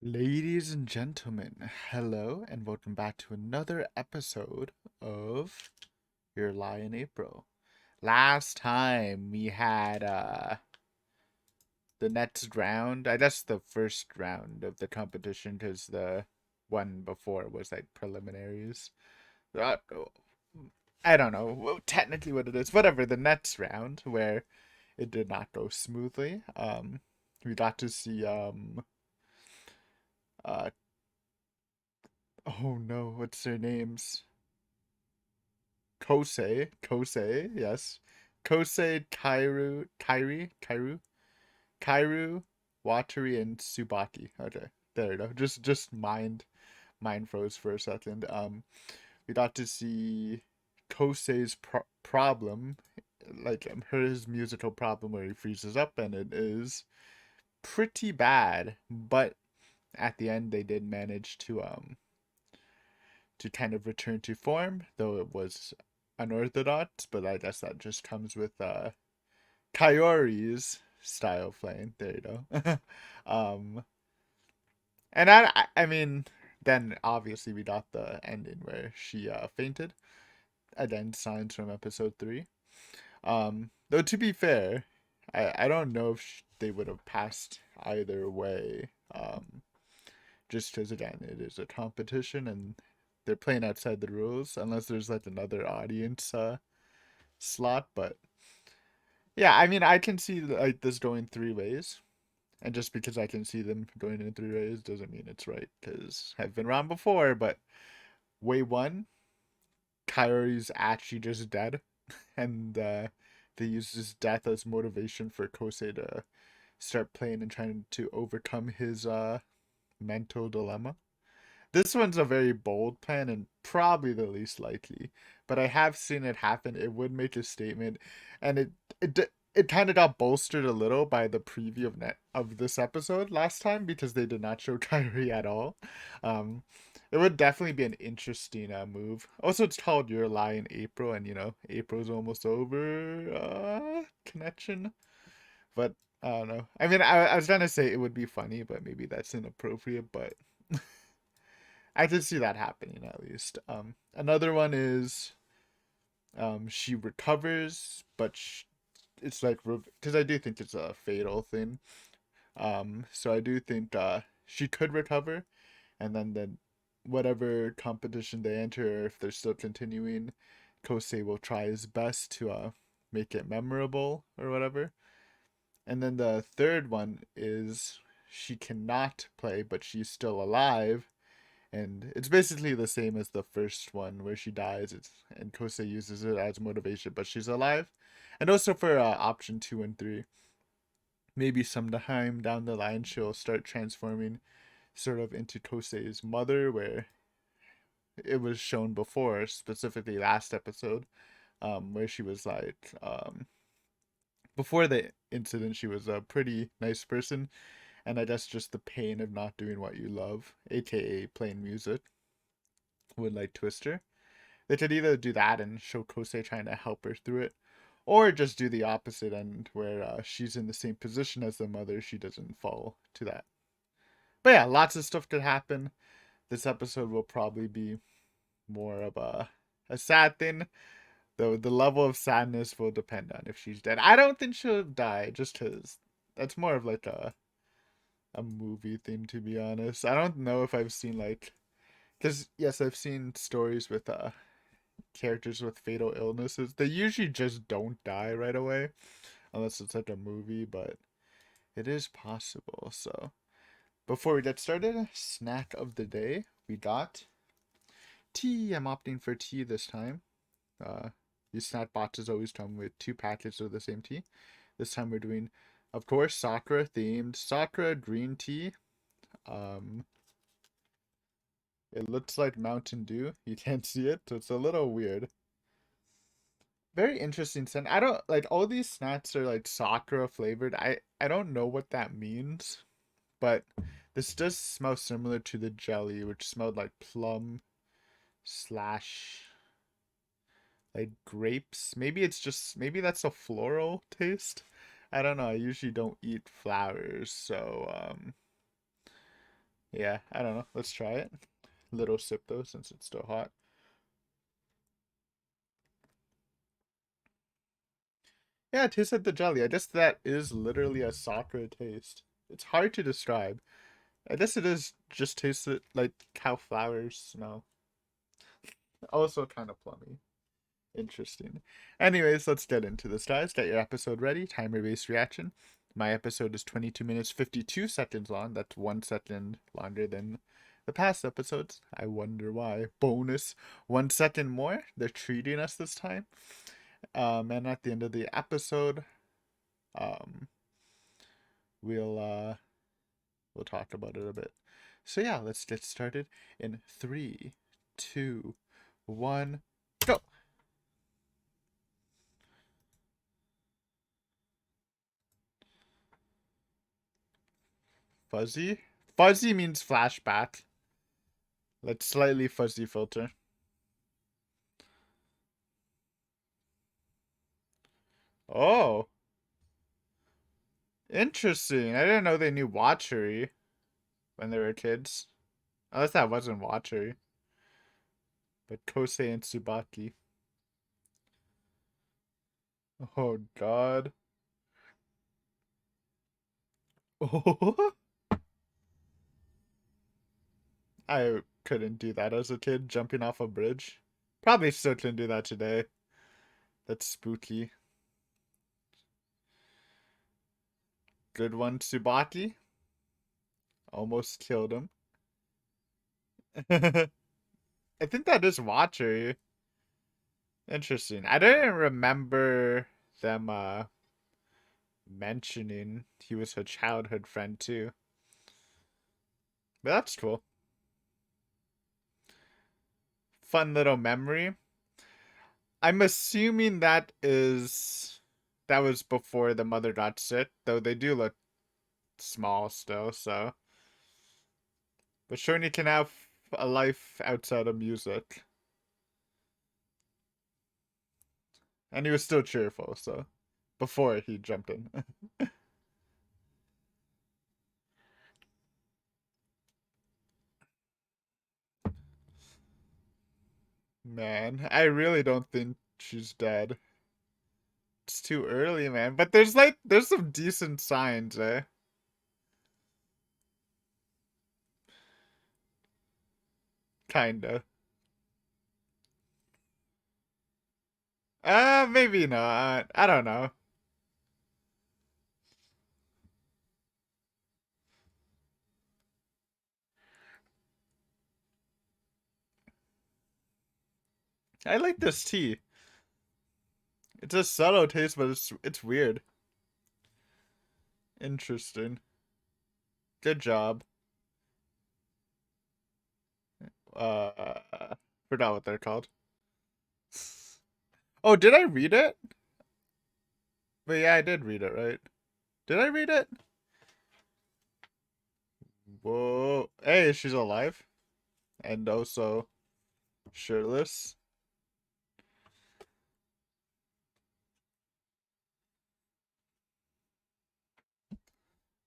Ladies and gentlemen, hello and welcome back to another episode of Your Lie in April. Last time we had the next round, I guess the first round of the competition because the one before was like preliminaries. Uh, I don't know technically what it is. Whatever, the next round where it did not go smoothly. We got to see uh oh no, what's their names? Kosei, yes. Kosei, Kairu, Watari, and Tsubaki. Okay, there you go. Just mind froze for a second. We got to see Kosei's problem, like his musical problem where he freezes up, and it is pretty bad. But at the end, they did manage to kind of return to form, though it was unorthodox, but I guess that just comes with Kaori's style of playing. There you go. um and I mean then obviously we got the ending where she fainted. Again, signs from episode 3. Though to be fair, I don't know if they would have passed either way. Just because again it is a competition and they're playing outside the rules unless there's like another audience slot. But yeah, I mean I can see like this going 3 ways, and just because I can see them going in 3 ways doesn't mean it's right because I've been wrong before. But way one, Kyrie's actually just dead, and they use his death as motivation for Kosei to start playing and trying to overcome his mental dilemma. This one's a very bold plan and probably the least likely, but I have seen it happen. It would make a statement, and it kind of got bolstered a little by the preview of this episode last time because they did not show Kyrie at all. Um, it would definitely be an interesting move. Also, it's called Your Lie in April, and April's almost over. Connection, but I don't know. I mean, I was gonna say it would be funny, but maybe that's inappropriate. But I did see that happening at least. Another one is she recovers, but it's like because I do think it's a fatal thing. So I do think she could recover, and then whatever competition they enter, if they're still continuing, Kosei will try his best to make it memorable or whatever. And then the third one is she cannot play, but she's still alive, and it's basically the same as the first one where she dies. And Kosei uses it as motivation, but she's alive. And also for option 2 and 3, maybe sometime down the line she'll start transforming sort of into Kosei's mother, where it was shown before, specifically last episode, where she was like, before the incident, she was a pretty nice person, and I guess just the pain of not doing what you love, aka playing music, would like twist her. They could either do that and show Kosei trying to help her through it, or just do the opposite end where she's in the same position as the mother, she doesn't fall to that. But yeah, lots of stuff could happen. This episode will probably be more of a sad thing, though the level of sadness will depend on if she's dead. I don't think she'll die, just because that's more of like a movie thing, to be honest. I don't know if I've seen like, because yes, I've seen stories with characters with fatal illnesses. They usually just don't die right away, unless it's like a movie, but it is possible. So before we get started, snack of the day, we got tea. I'm opting for tea this time. Uh, these snack boxes always come with 2 packets of the same tea. This time we're doing, of course, Sakura themed Sakura green tea. Um, it looks like Mountain Dew. You can't see it, so it's a little weird. Very interesting scent. I don't like all these snacks are like Sakura flavored. I don't know what that means, but this does smell similar to the jelly, which smelled like plum slash like grapes. Maybe that's a floral taste. I don't know. I usually don't eat flowers, so Yeah, I don't know. Let's try it. Little sip though, since it's still hot. Yeah, it tastes like the jelly. I guess that is literally a soccer taste. It's hard to describe. I guess it is just tasted like how flowers smell. Also kind of plummy. Interesting. Anyways, let's get into this, guys. Get your episode ready. Timer-based reaction. My episode is 22 minutes 52 seconds long. That's 1 second longer than the past episodes. I wonder why. Bonus 1 second more. They're treating us this time. And at the end of the episode, um, we'll we'll talk about it a bit. So yeah, let's get started in 3, 2, 1, go. Fuzzy? Fuzzy means flashback. Let's slightly fuzzy filter. Oh, interesting. I didn't know they knew Watchery when they were kids. Unless that wasn't Watchery. But Kosei and Tsubaki. Oh, God. Oh, I couldn't do that as a kid, jumping off a bridge. Probably still couldn't do that today. That's spooky. Good one, Tsubaki. Almost killed him. I think that is Watchery. Interesting. I didn't remember them mentioning he was her childhood friend too. But that's cool. Fun little memory. I'm assuming that was before the mother got sick, though they do look small still, so. But Shoni can have a life outside of music. And he was still cheerful, so before he jumped in. Man, I really don't think she's dead. It's too early, man. But there's some decent signs, eh? Kinda. Maybe not. I don't know. I like this tea. It's a subtle taste, but it's weird. Interesting. Good job. Uh, Forgot what they're called. Oh, did I read it? But yeah, I did read it, right? Did I read it? Whoa. Hey, she's alive. And also shirtless.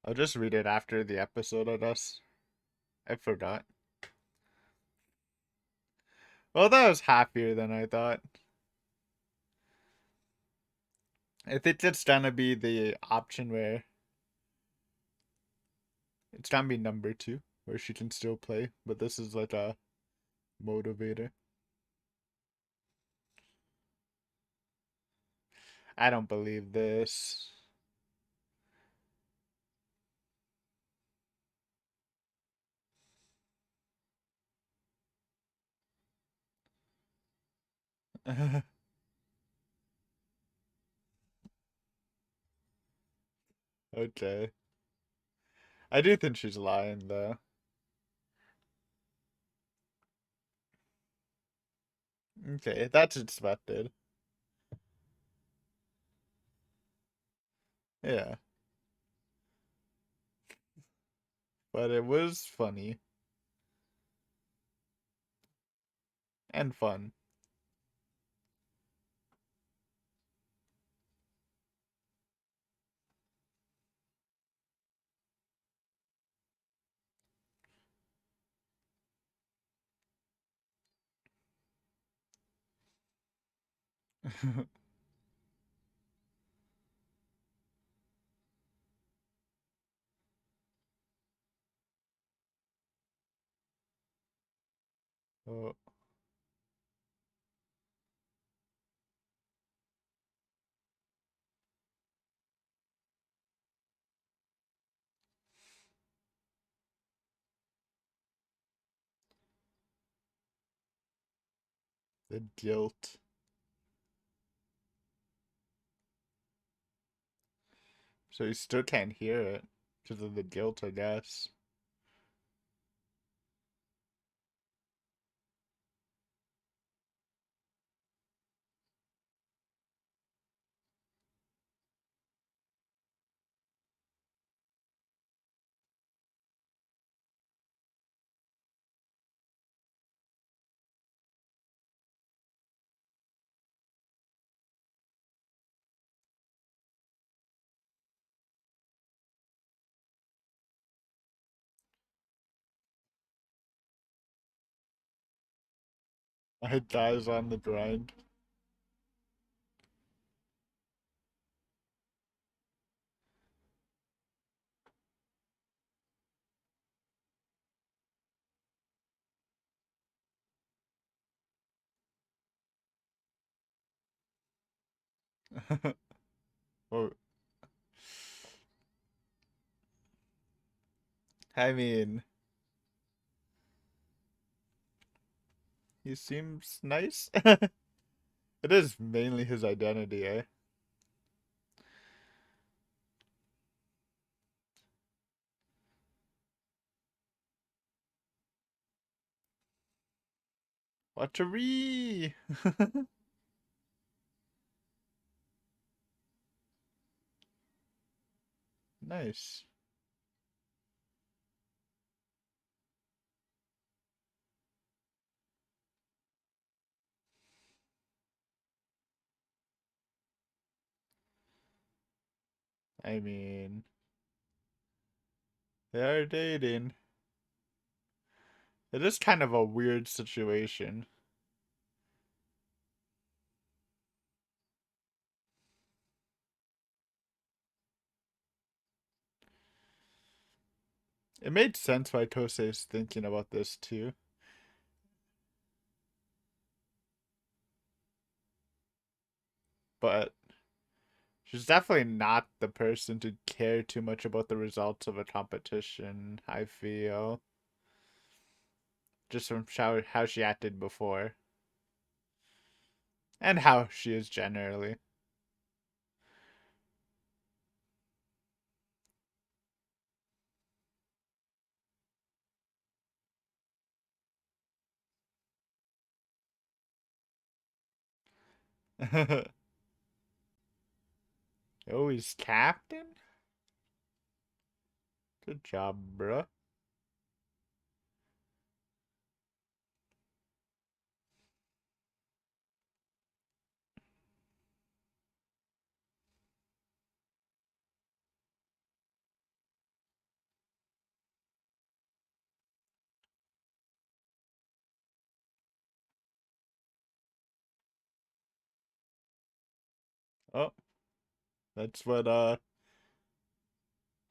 I'll just read it after the episode, I guess. I forgot. Well, that was happier than I thought. I think it's gonna be the option where it's gonna be number 2, where she can still play, but this is like a motivator. I don't believe this. Okay. I do think she's lying though. Okay, that's expected. Yeah. But it was funny and fun. Oh, the guilt. So you still can't hear it because of the guilt, I guess. My thighs on the grind. Oh, I mean, he seems nice. It is mainly his identity, eh? Watchery! Nice. I mean, they are dating. It is kind of a weird situation. It made sense why Tosei is thinking about this too. But she's definitely not the person to care too much about the results of a competition, I feel. Just from how she acted before. And how she is generally. Oh, he's captain? Good job, bruh. Oh, that's what,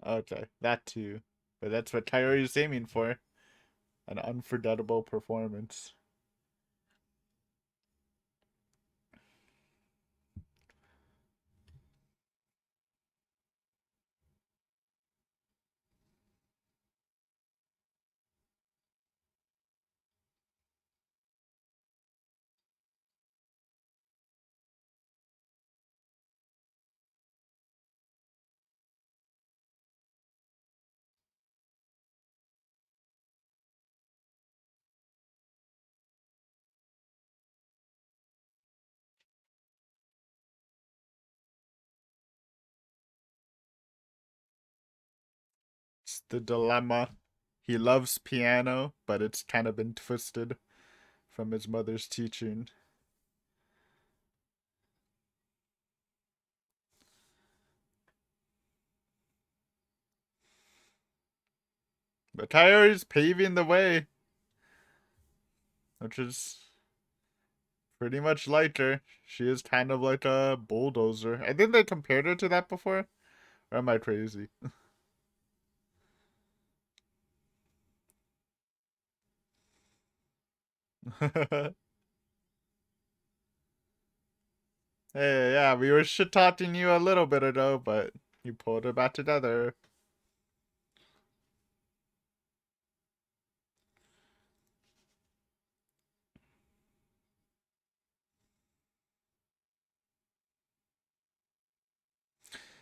okay, that too. But that's what Kaori is aiming for. An unforgettable performance. It's the dilemma. He loves piano, but it's kind of been twisted from his mother's teaching. But Kaori's paving the way, which is Pretty much like her. She is kind of like a bulldozer. I think they compared her to that before. Or am I crazy? Hey, yeah, we were shit talking you a little bit ago, but you pulled it back together.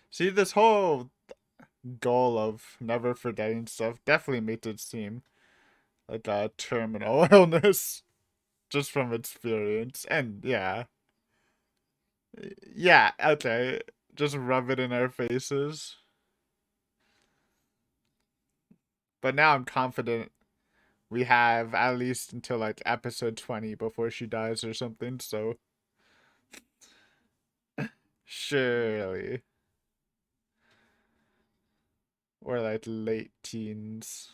See, this whole goal of never forgetting stuff definitely makes it seem like a terminal illness just from experience. And yeah, okay, just rub it in our faces. But now I'm confident we have at least until like episode 20 before she dies or something, so surely. Or like late teens.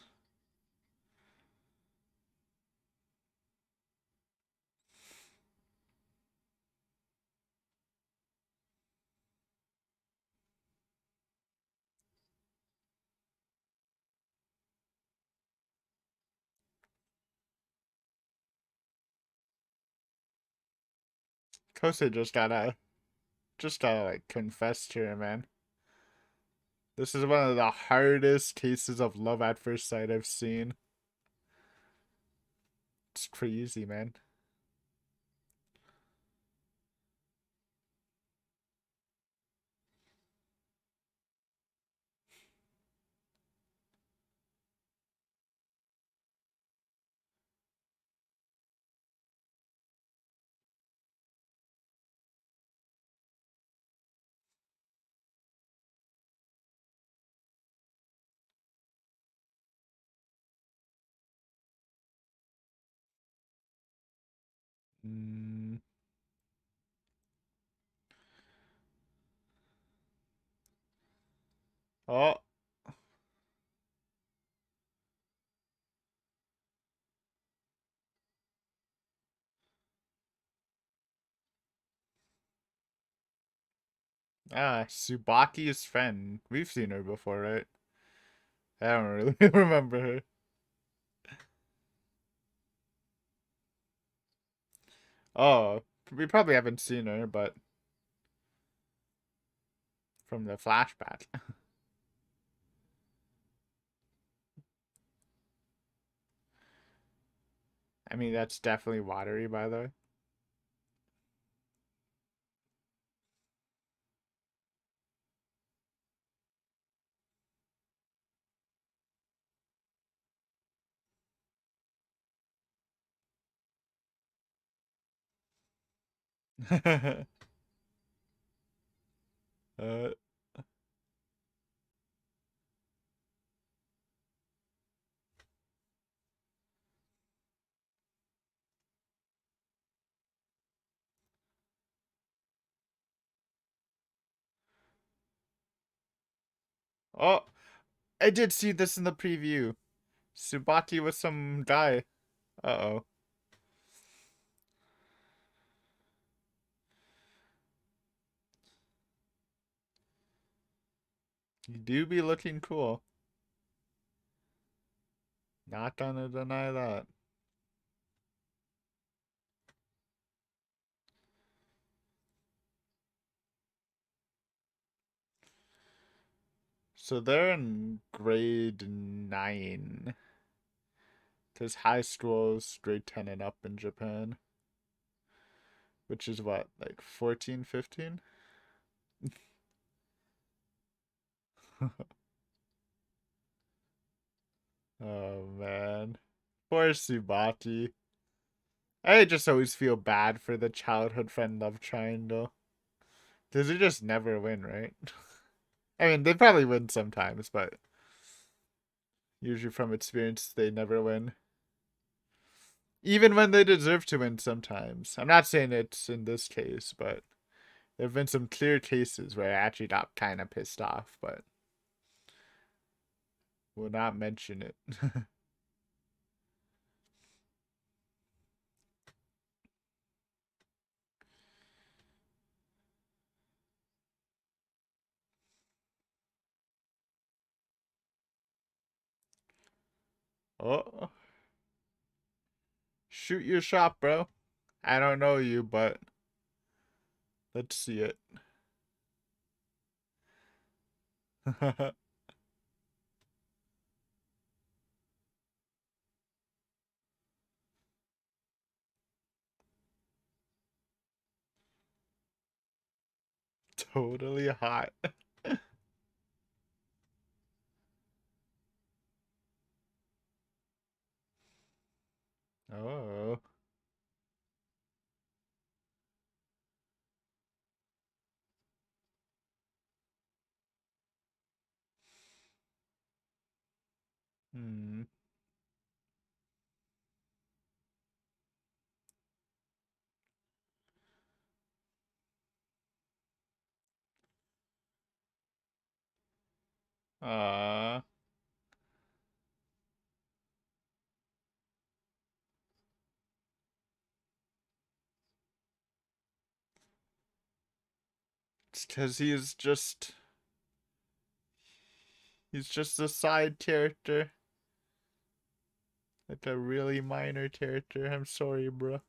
Kosei just gotta like confess to her, man. This is one of the hardest cases of love at first sight I've seen. It's crazy, man. Mm. Oh, Subaki's friend. We've seen her before, right? I don't really remember her. Oh, we probably haven't seen her, but from the flashback. I mean, that's definitely watery, by the way. uh, oh, I did see this in the preview. Subaki was some guy. Uh-oh. You do be looking cool. Not gonna deny that. So they're in grade 9. Because high school is grade 10 and up in Japan. Which is what, like 14, 15? Oh man. Poor Subaki. I just always feel bad for the childhood friend love triangle. Because they just never win, right? I mean, they probably win sometimes, but usually from experience, they never win. Even when they deserve to win sometimes. I'm not saying it's in this case, but there have been some clear cases where I actually got kind of pissed off, but will not mention it. Oh, shoot your shot, bro. I don't know you, but let's see it. Totally hot. Oh. Hmm. Uh, it's because he's just a side character. Like a really minor character. I'm sorry, bro.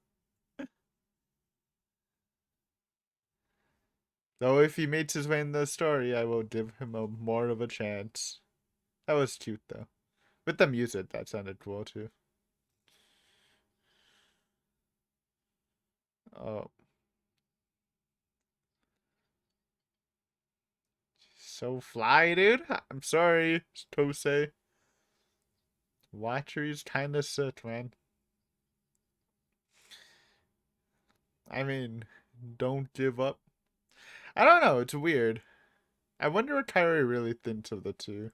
Though if he makes his way in the story, I will give him a more of a chance. That was cute though. With the music, that sounded cool too. Oh, so fly, dude. I'm sorry, Tose. Watchery's kinda sick, man. I mean, don't give up. I don't know. It's weird. I wonder what Kyrie really thinks of the two.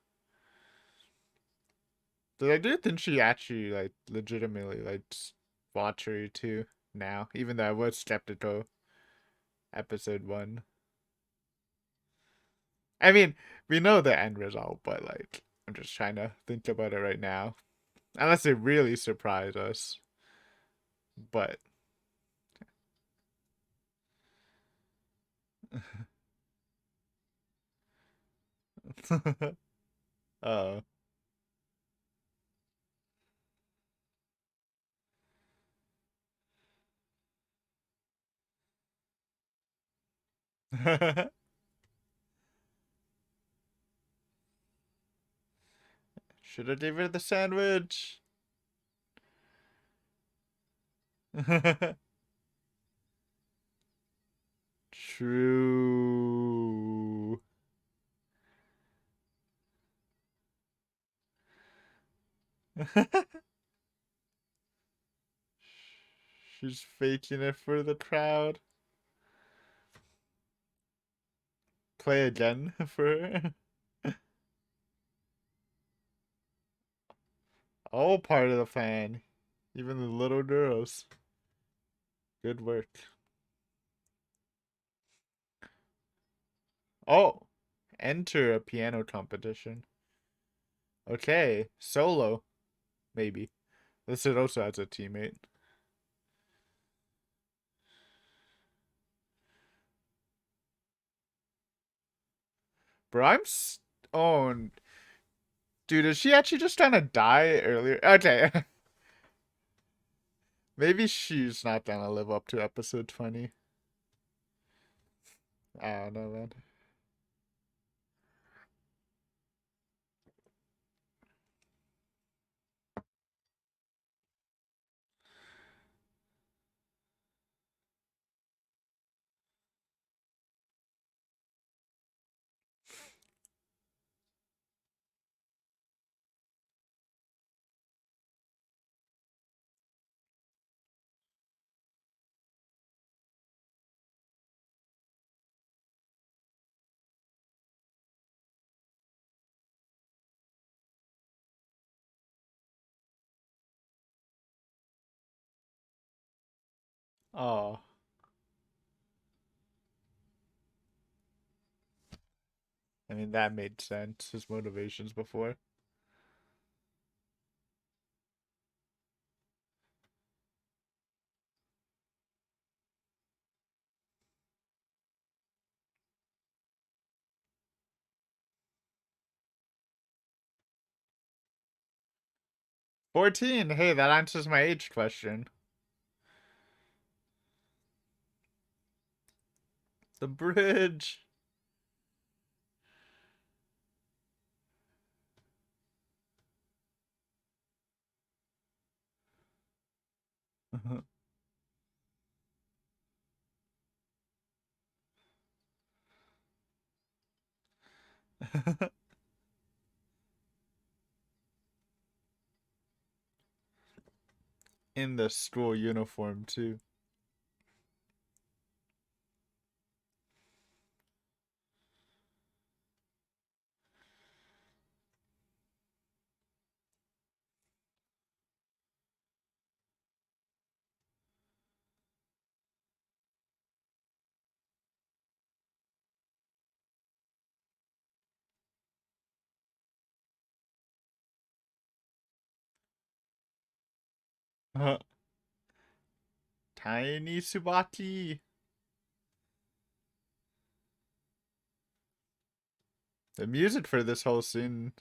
But I do think she actually like legitimately likes Watchery too now, even though I was skeptical episode one. I mean, we know the end result, but like I'm just trying to think about it right now. Unless they really surprise us. But oh. Should have given her the sandwich. True. She's faking it for the crowd. Play again for her. All part of the plan. Even the little girls. Good work. Oh, enter a piano competition. Okay, solo, maybe. This is also as a teammate. Bro, oh, dude, is she actually just trying to die earlier? Okay. Maybe she's not gonna live up to episode 20. I don't know, man. Oh, I mean, that made sense. His motivations before. 14. Hey, that answers my age question. The bridge. In the school uniform, too. Tiny Subati. The music for this whole scene,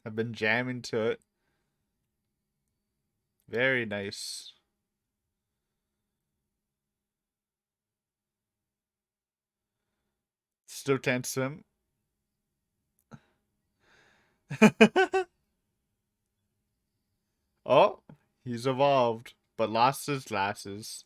I've been jamming to it. Very nice. Still can't swim. Oh, he's evolved, but lost his glasses.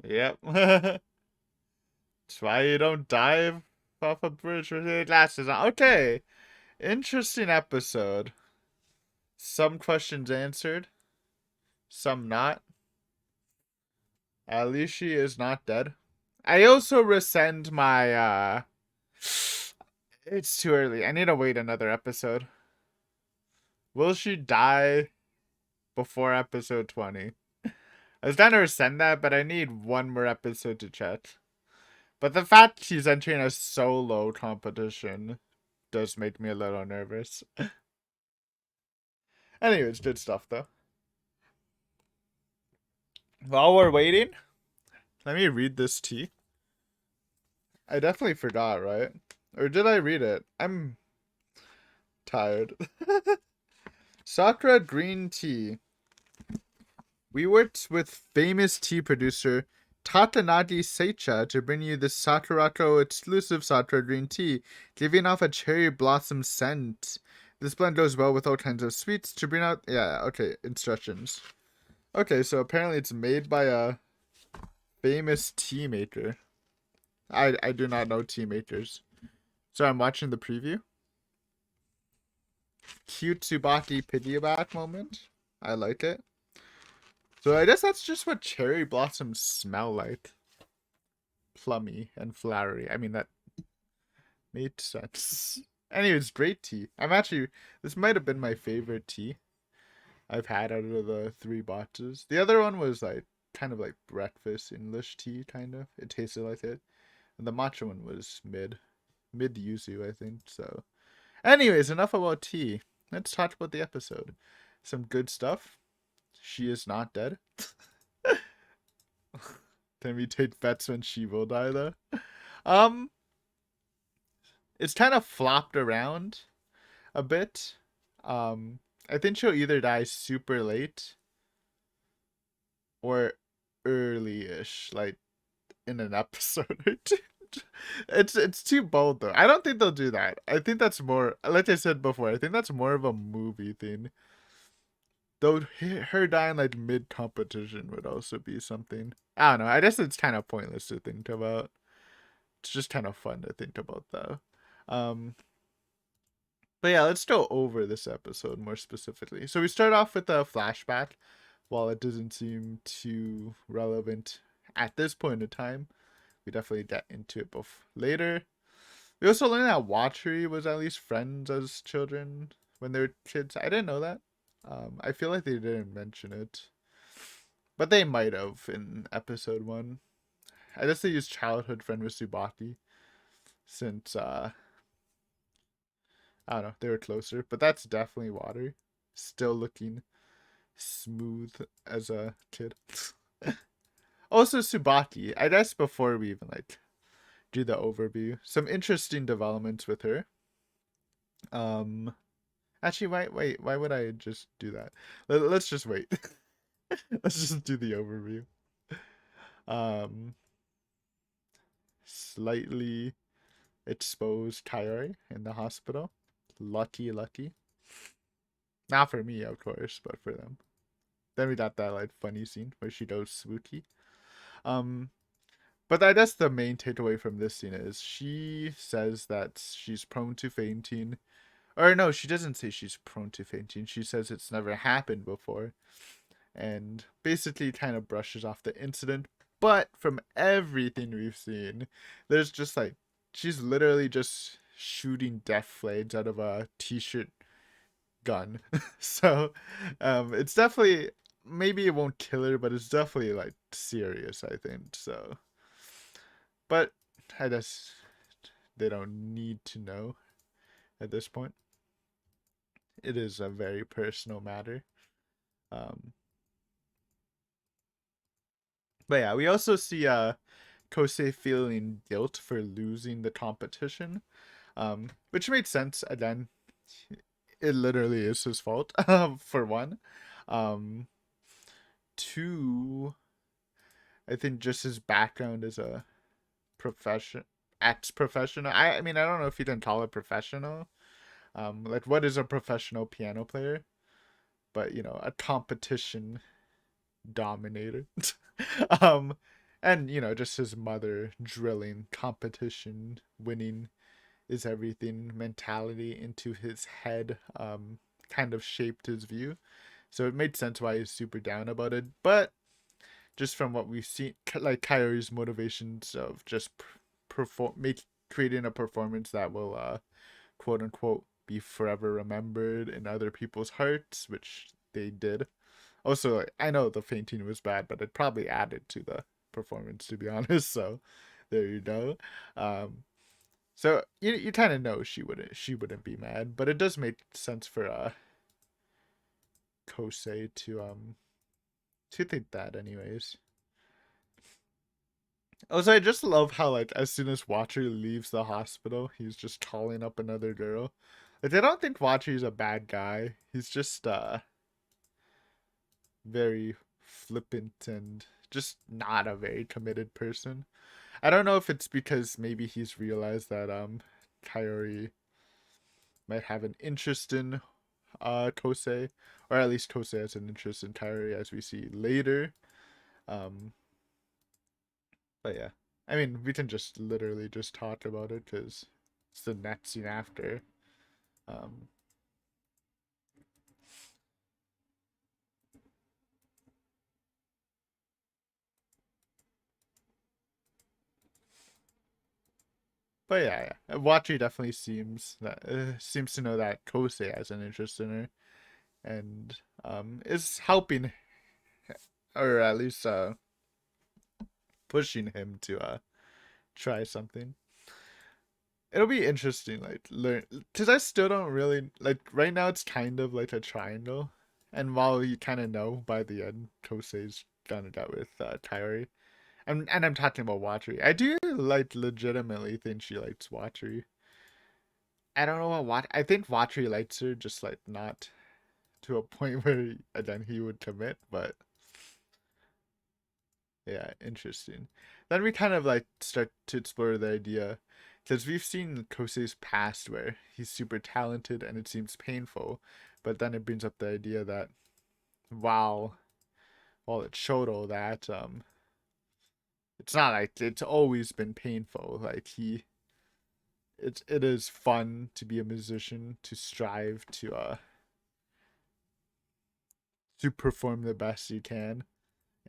Yep. That's why you don't dive off a bridge with your glasses on. Okay. Interesting episode. Some questions answered, some not. At least she is not dead. I also rescind my it's too early. I need to wait another episode. Will she die before episode 20? I was trying to rescind that, but I need one more episode to check. But the fact she's entering a solo competition does make me a little nervous. Anyways, good stuff though. While we're waiting, let me read this tea. I definitely forgot, right? Or did I read it? I'm tired. Sakura green tea. We worked with famous tea producer Tatanagi Seicha to bring you this Sakurako exclusive Sakura green tea, giving off a cherry blossom scent. This blend goes well with all kinds of sweets to bring out. Yeah, okay, instructions. Okay, so apparently it's made by a famous tea maker. I do not know tea makers. So I'm watching the preview. Cute Tsubaki piggyback moment. I like it. So I guess that's just what cherry blossoms smell like. Plummy and flowery. I mean, that made sense. Anyways, great tea. This might have been my favorite tea I've had out of the 3 boxes. The other one was like, kind of like breakfast English tea, kind of. It tasted like it. And the matcha one was mid yuzu, I think. So, anyways, enough about tea. Let's talk about the episode. Some good stuff. She is not dead. Can we take bets when she will die though? Um, it's kind of flopped around a bit. Um, I think she'll either die super late or early-ish, like in an episode or two. It's too bold though. I don't think they'll do that. I think that's more, like I said before, I think that's more of a movie thing. Though her dying like mid competition would also be something. I don't know. I guess it's kind of pointless to think about. It's just kind of fun to think about though. Um, but yeah, let's go over this episode more specifically. So we start off with a flashback. While it doesn't seem too relevant at this point in time, we definitely get into it later. We also learned that Watchery was at least friends as children when they were kids. I didn't know that. I feel like they didn't mention it, but they might have in episode 1. I guess they used childhood friend with Subaki, since I don't know, they were closer, but that's definitely Water. Still looking smooth as a kid. Also Subaki, I guess before we even like do the overview, some interesting developments with her. Um Actually, why would I just do that? Let's just wait. Let's just do the overview. Um Slightly exposed Kaori in the hospital. Lucky, lucky. Not for me, of course, but for them. Then we got that like funny scene where she goes spooky. Um, but I guess the main takeaway from this scene is she says that she's prone to fainting. Or no, she doesn't say she's prone to fainting. She says it's never happened before. And basically kind of brushes off the incident. But from everything we've seen, there's just like she's literally just shooting death flames out of a t-shirt gun. So it's definitely, maybe it won't kill her, but it's definitely like serious, I think. So but I guess they don't need to know at this point. It is a very personal matter. Um but yeah, we also see Kosei feeling guilt for losing the competition. Which made sense again. It literally is his fault, for one. Um Two, I think just his background as a profession ex professional. I mean I don't know if you can call it professional. Like what is a professional piano player? But you know, a competition dominator. um and you know, just his mother drilling competition, winning is everything mentality into his head, kind of shaped his view. So it made sense why he's super down about it. But just from what we've seen, like Kyrie's motivations of just perform, make creating a performance that will, quote unquote, be forever remembered in other people's hearts, which they did. Also, like, I know the fainting was bad, but it probably added to the performance, to be honest. So there you go. Um, so you kind of know she wouldn't be mad, but it does make sense for Kosei to think that anyways. Also, I just love how like as soon as Watcher leaves the hospital, he's just calling up another girl. Like I don't think Watcher's a bad guy. He's just very flippant and just not a very committed person. I don't know if it's because maybe he's realized that Kaori might have an interest in Kosei, or at least Kosei has an interest in Kaori as we see later. Um but yeah. I mean, we can just literally just talk about it because it's the next scene after. Um, but yeah. Watchy definitely seems to know that Kosei has an interest in her and is helping, or at least pushing him to try something. It'll be interesting, like learn, because I still don't really like right now. It's kind of like a triangle, and while you kind of know by the end, Kosei's gonna get with Kaori. And I'm talking about Watchery. I do like legitimately think she likes Watchery. I don't know what I think Watchery likes her, just like not to a point where then he would commit. But yeah, interesting. Then we kind of like start to explore the idea because we've seen Kosei's past where he's super talented and it seems painful, but then it brings up the idea that while while it showed all that, it's not like it's always been painful. Like it is fun to be a musician, to strive to perform the best you can,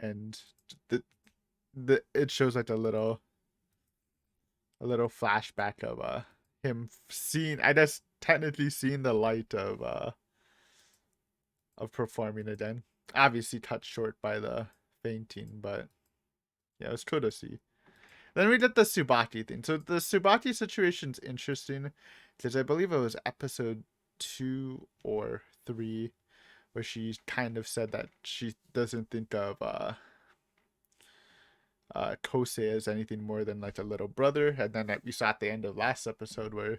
and the it shows like a little flashback of him seeing, I guess technically seeing the light of performing again. Obviously cut short by the fainting, but yeah, it was cool to see. Then we did the Subaki thing. So the Subaki situation's interesting because I believe it was episode 2 or 3 where she kind of said that she doesn't think of Kosei as anything more than like a little brother, and then we saw at the end of last episode where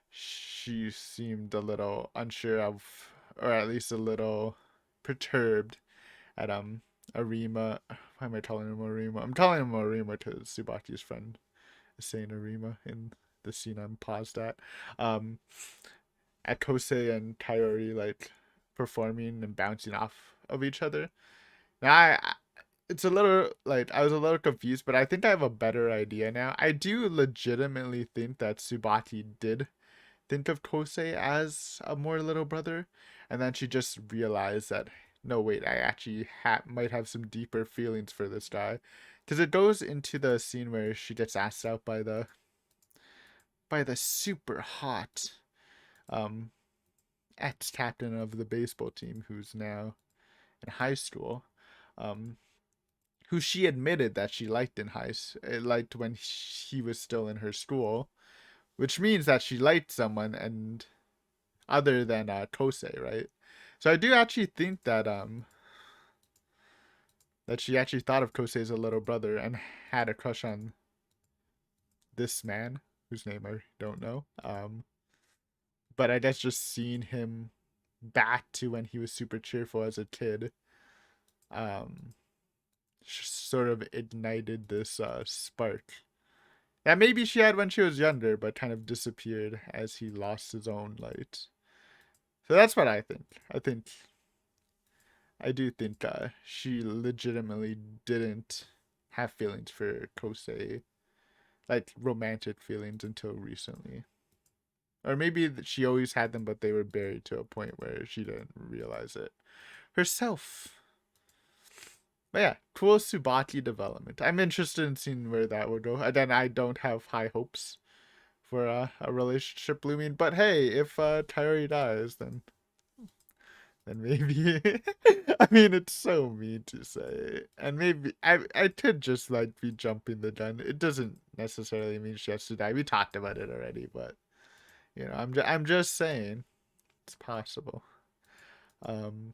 she seemed a little unsure of, or at least a little perturbed at Arima. Why am I calling him Arima? I'm calling him Arima because Subaki's friend is saying Arima in the scene I'm paused at. Um, at Kosei and Kaori like performing and bouncing off of each other. Now it's a little like I was a little confused, but I think I have a better idea now. I do legitimately think that Tsubaki did think of Kosei as a more little brother, and then she just realized that no, wait, I actually might have some deeper feelings for this guy, because it goes into the scene where she gets asked out by the super hot um ex captain of the baseball team who's now in high school, um who she admitted that she liked liked when he was still in her school, which means that she liked someone and other than Kosei, right? So I do actually think that she actually thought of Kosei as a little brother and had a crush on this man whose name I don't know. But I guess just seeing him back to when he was super cheerful as a kid, um, sort of ignited this spark that maybe she had when she was younger, but kind of disappeared as he lost his own light. So that's what I think. I do think she legitimately didn't have feelings for Kosei, like romantic feelings, until recently. Or maybe she always had them, but they were buried to a point where she didn't realize it herself. But yeah, cool Subaki development. I'm interested in seeing where that would go. Again, I don't have high hopes for a relationship blooming, but hey, if Kaori dies, then maybe. I mean, it's so mean to say, and maybe I could just like be jumping the gun. It doesn't necessarily mean she has to die. We talked about it already, but I'm just saying it's possible. Um,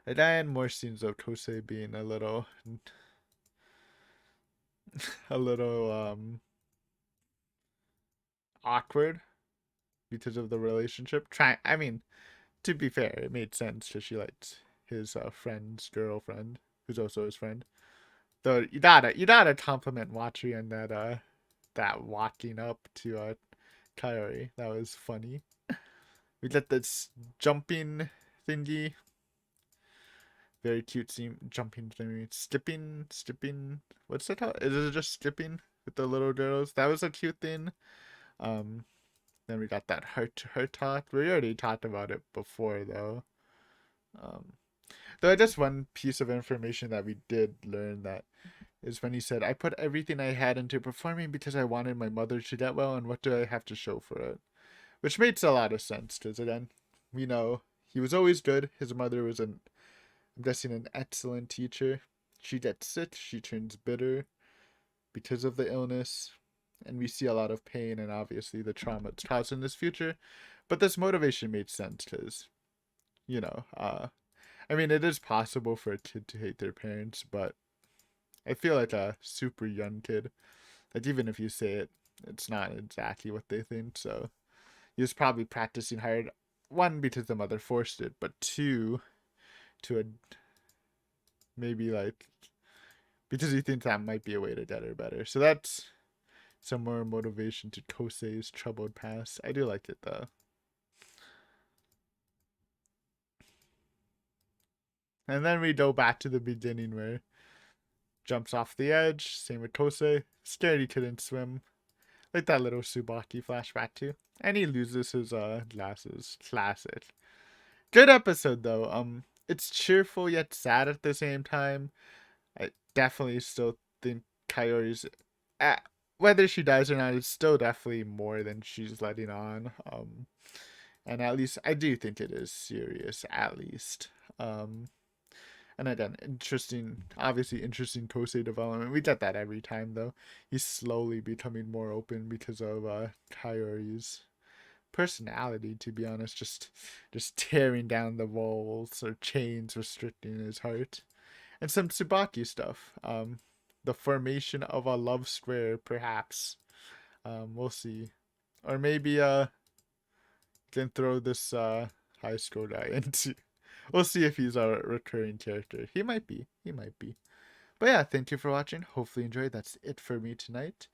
and I had more scenes of Kosei being a little awkward because of the relationship. I mean, to be fair, it made sense because she liked his friend's girlfriend, who's also his friend. Though you gotta compliment Watri on that walking up to Kaori. That was funny. We got this jumping thingy. Very cute scene jumping thingy. Skipping what's it called? Is it just skipping with the little girls? That was a cute thing. Um then we got that heart to heart talk. We already talked about it before though. Um though just one piece of information that we did learn that is when he said, I put everything I had into performing because I wanted my mother to get well, and what do I have to show for it? Which makes a lot of sense, because again, we know he was always good. His mother was I'm guessing, an excellent teacher. She gets sick, she turns bitter because of the illness, and we see a lot of pain and obviously the trauma it's caused in this future. But this motivation made sense because, you know, I mean, it is possible for a kid to hate their parents, but I feel like a super young kid, like even if you say it, it's not exactly what they think. So he was probably practicing hard. One, because the mother forced it, but two, to a maybe like because he thinks that might be a way to get her better. So that's some more motivation to Kosei's troubled past. I do like it though. And then we go back to the beginning where jumps off the edge. Same with Kosei. Scared he couldn't swim. Like that little Subaki flashback too. And he loses his glasses. Classic. Good episode though. It's cheerful yet sad at the same time. I definitely still think Kaori's uh, whether she dies or not, it's still definitely more than she's letting on. And at least I do think it is serious, at least. Um And again, obviously interesting Kosei development. We get that every time though. He's slowly becoming more open because of Kaori's personality, to be honest, just tearing down the walls or chains restricting his heart. And some Tsubaki stuff. The formation of a love square, perhaps. We'll see. Or maybe can throw this high school guy into. We'll see if he's a recurring character. He might be. He might be. But yeah, thank you for watching. Hopefully you enjoyed. That's it for me tonight.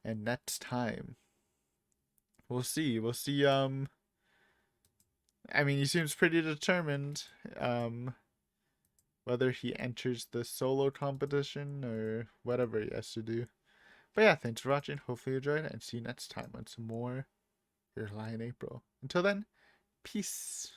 And next time, we'll see. We'll see. I mean, he seems pretty determined. Whether he enters the solo competition or whatever he has to do. But yeah, thanks for watching. Hopefully you enjoyed, and see you next time on some more Your Lie in April. Until then, peace.